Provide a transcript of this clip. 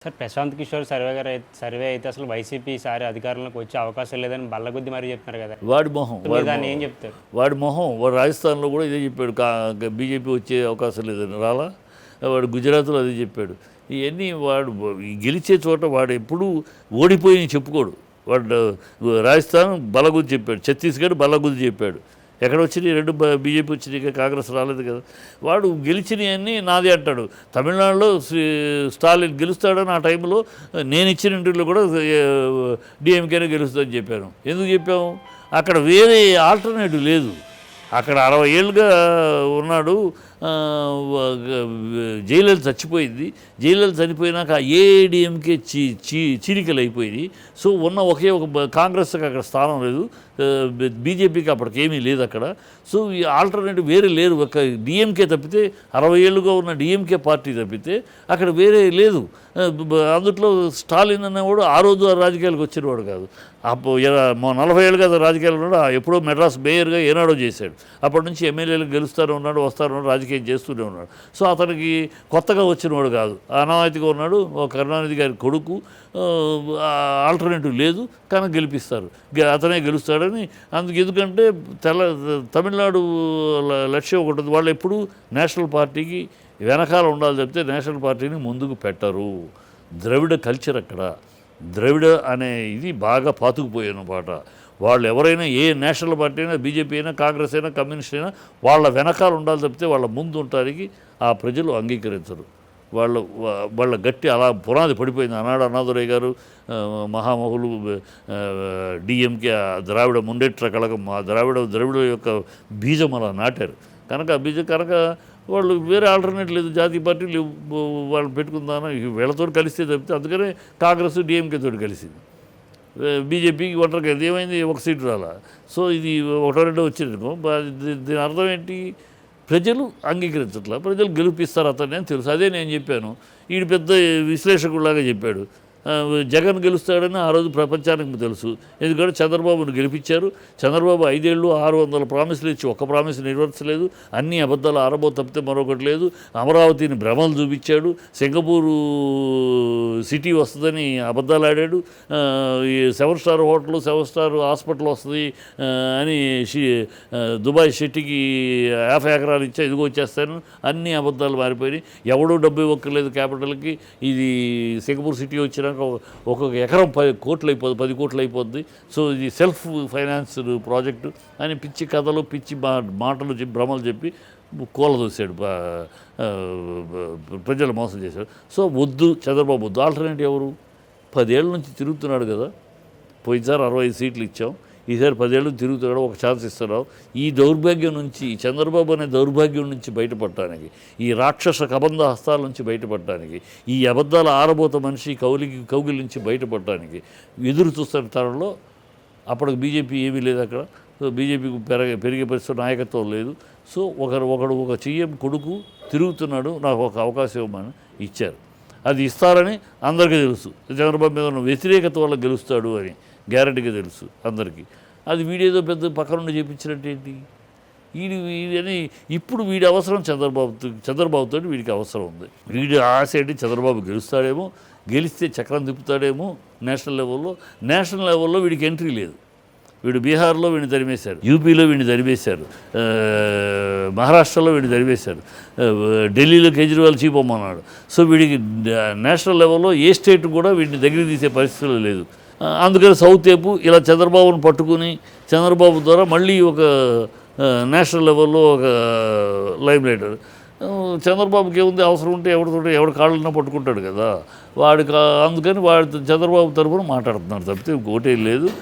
Sir Prashanth Kishore survey అయితే అసలు YCP ఈసారి అధికారంలోకి వచ్చే అవకాశం లేదని బల్లగుద్ది మరీ చెప్తున్నారు కదా. వాడి మొహం దాన్ని ఏం చెప్తారు? వాడు రాజస్థాన్లో కూడా ఇదే చెప్పాడు, బీజేపీ వచ్చే అవకాశం లేదని రాలా. వాడు గుజరాత్లో అదే చెప్పాడు. ఇవన్నీ వాడు గెలిచే చోట వాడు ఎప్పుడూ ఓడిపోయి చెప్పుకోడు. వాడు రాజస్థాన్ బల్లగుద్ది చెప్పాడు, ఛత్తీస్గఢ్ బల్లగుద్ది చెప్పాడు. ఎక్కడ వచ్చినాయి రెండు బీజేపీ వచ్చినాయి, కాంగ్రెస్ రాలేదు కదా. వాడు గెలిచినవన్నీ నాది అంటాడు. తమిళనాడులో స్టాలిన్ గెలుస్తాడని ఆ టైంలో నేను ఇచ్చిన ఇంటర్వ్యూలో కూడా డిఎంకేనే గెలుస్తుందని చెప్పాను. ఎందుకు చెప్పాము? అక్కడ వేరే ఆల్టర్నేటివ్ లేదు. అక్కడ 60 ఏళ్ళుగా ఉన్నాడు. జైలలిత చచ్చిపోయింది. జైలలిత చనిపోయినాక ఏడీఎంకే చీలికలు అయిపోయింది. సో ఉన్న ఒకే ఒక కాంగ్రెస్కి అక్కడ స్థానం లేదు, బీజేపీకి అప్పటికేమీ లేదు అక్కడ. సో ఈ ఆల్టర్నేటివ్ వేరే లేరు. ఒక డిఎంకే తప్పితే 60 ఏళ్ళుగా ఉన్న డిఎంకే పార్టీ తప్పితే అక్కడ వేరే లేదు. అందుట్లో స్టాలిన్ అనేవాడు ఆ రోజు రాజకీయాలకు వచ్చినవాడు కాదు. 40 ఏళ్ళుగా రాజకీయాలు ఉన్నాడు. ఎప్పుడో మెడ్రాస్ మేయర్గా ఏనాడో చేశాడు. అప్పటి నుంచి ఎమ్మెల్యేలు గెలుస్తూనే ఉన్నాడు, వస్తూనే ఉన్నాడు, రాజకీయం చేస్తూనే ఉన్నాడు. సో అతనికి కొత్తగా వచ్చినవాడు కాదు, అనామతిగా ఉన్నాడు. కరుణానిధి గారి కొడుకు. ఆల్టర్నేటివ్ లేదు, కానీ గెలిపిస్తారు. అతనే గెలుస్తాడని. ఎందుకంటే తమిళనాడు లక్ష్యం ఒకటి ఉంది. వాళ్ళు ఎప్పుడు నేషనల్ పార్టీకి వెనకాల ఉండాలి చెప్తే నేషనల్ పార్టీని ముందుకు పెట్టరు. ద్రవిడ కల్చర్ అక్కడ, ద్రవిడ అనే ఇది బాగా పాతుకుపోయినమాట. వాళ్ళు ఎవరైనా ఏ నేషనల్ పార్టీ అయినా, బీజేపీ అయినా, కాంగ్రెస్ అయినా, కమ్యూనిస్ట్ అయినా వాళ్ళ వెనకాల ఉండాలి తప్పితే వాళ్ళ ముందు ఉండటానికి ఆ ప్రజలు అంగీకరించరు. వాళ్ళ గట్టి అలా పునాది పడిపోయింది. ఆనాడు అన్నాదురై గారు మహామహులు డిఎంకే ద్రావిడ ముండేట్ర కళగం, ఆ ద్రవిడ యొక్క బీజం అలా నాటారు. కనుక వాళ్ళు వేరే ఆల్టర్నేట్ లేదు. జాతీయ పార్టీలు వాళ్ళు పెట్టుకుందాన వీళ్ళతో కలిస్తే తప్పితే. అందుకనే కాంగ్రెస్ డిఎంకే తోటి కలిసింది. బీజేపీకి ఒంటరికి ఏమైంది, ఒక సీటు రాలా. సో ఇది ఒకటో రెండో వచ్చింది. దీని అర్థం ఏంటి? ప్రజలు అంగీకరించట్లా, ప్రజలు గెలిపిస్తారు అతన్ని అని తెలుసు. అదే నేను చెప్పాను. వీడు పెద్ద విశ్లేషకుడిలాగా చెప్పాడు. జగన్ గెలుస్తాడని ఆ రోజు ప్రపంచానికి తెలుసు. ఎందుకంటే చంద్రబాబును గెలిపించారు. చంద్రబాబు 5 ఏళ్ళు 600 ప్రామిసులు ఇచ్చి ఒక్క ప్రామిస్ నెరవేర్చలేదు. అన్ని అబద్ధాలు ఆరబో తప్పితే మరొకటి లేదు. అమరావతిని భ్రమలు చూపించాడు. సింగపూరు సిటీ వస్తుందని అబద్ధాలు ఆడాడు. 7 స్టార్ హోటల్, 7 స్టార్ హాస్పిటల్ వస్తుంది అని దుబాయ్ సిటీకి 50 ఎకరాలు ఇచ్చా, ఇదిగో వచ్చేస్తాను. అన్ని అబద్ధాలు మారిపోయినాయి. ఎవడూ డబ్బు ఇవ్వక్కర్లేదు క్యాపిటల్కి. ఇది సింగపూర్ సిటీ వచ్చిన ఒక్కొక్క ఎకరం 10 కోట్లు అయిపోద్ది. సో ఇది సెల్ఫ్ ఫైనాన్స్డ్ ప్రాజెక్టు అని పిచ్చి కథలు, పిచ్చి మాటలు చెప్పి, భ్రమలు చెప్పి కూలదోశాడు, ప్రజలు మోసం చేశాడు. సో వద్దు చంద్రబాబు వద్దు. ఆల్టర్నేటివ్ ఎవరు? 10 ఏళ్ళ నుంచి తిరుగుతున్నాడు కదా. పోయినసారి 65 సీట్లు ఇచ్చాం, ఈసారి 10 ఏళ్ళు తిరుగుతున్నాడు, ఒక ఛాన్స్ ఇస్తున్నావు. ఈ దౌర్భాగ్యం నుంచి, చంద్రబాబు అనే దౌర్భాగ్యం నుంచి బయటపడటానికి, ఈ రాక్షస కబంధ హస్తాల నుంచి బయటపడటానికి, ఈ అబద్ధాల ఆరబోత మనిషి కౌగిలి నుంచి బయటపడటానికి ఎదురు చూస్తున్న తరంలో అప్పటికి బీజేపీ ఏమీ లేదు అక్కడ. సో బీజేపీకి పెరిగే పరిస్థితి, నాయకత్వం లేదు. సో ఒకడు ఒక సీఎం కొడుకు తిరుగుతున్నాడు, నాకు ఒక అవకాశం ఇవ్వమని ఇచ్చారు. అది ఇస్తారని అందరికీ తెలుసు. చంద్రబాబు మీద ఉన్న వ్యతిరేకత వల్ల గెలుస్తాడు అని గ్యారెంటీగా తెలుసు అందరికీ. అది వీడేదో పెద్ద పక్కన నుండి చేయించినట్టు ఏంటి? వీడని ఇప్పుడు వీడి అవసరం చంద్రబాబుతో వీడికి అవసరం ఉంది. వీడి ఆశ ఏంటి? చంద్రబాబు గెలుస్తాడేమో, గెలిస్తే చక్రం తిప్పుతాడేమో నేషనల్ లెవెల్లో వీడికి ఎంట్రీ లేదు. వీడు బీహార్లో వీడిని తరిమేశారు, యూపీలో వీడిని తరిమేశారు, మహారాష్ట్రలో వీడిని తరిమేశారు, ఢిల్లీలో కేజ్రీవాల్ చీపమ్మన్నాడు. సో వీడికి నేషనల్ లెవెల్లో ఏ స్టేట్ కూడా వీడిని దగ్గర తీసే పరిస్థితులు లేదు. అందుకని సౌత్ ఏపు ఇలా చంద్రబాబును పట్టుకుని చంద్రబాబు ద్వారా మళ్ళీ ఒక నేషనల్ లెవెల్లో ఒక లైమ్ లైటర్. చంద్రబాబుకి ఏముంది, అవసరం ఉంటే ఎవరి కాళ్ళన్నా పట్టుకుంటాడు కదా వాడికి. అందుకని వాడి చంద్రబాబు తరఫున మాట్లాడుతున్నాడు తప్పితే ఇంకోటే లేదు.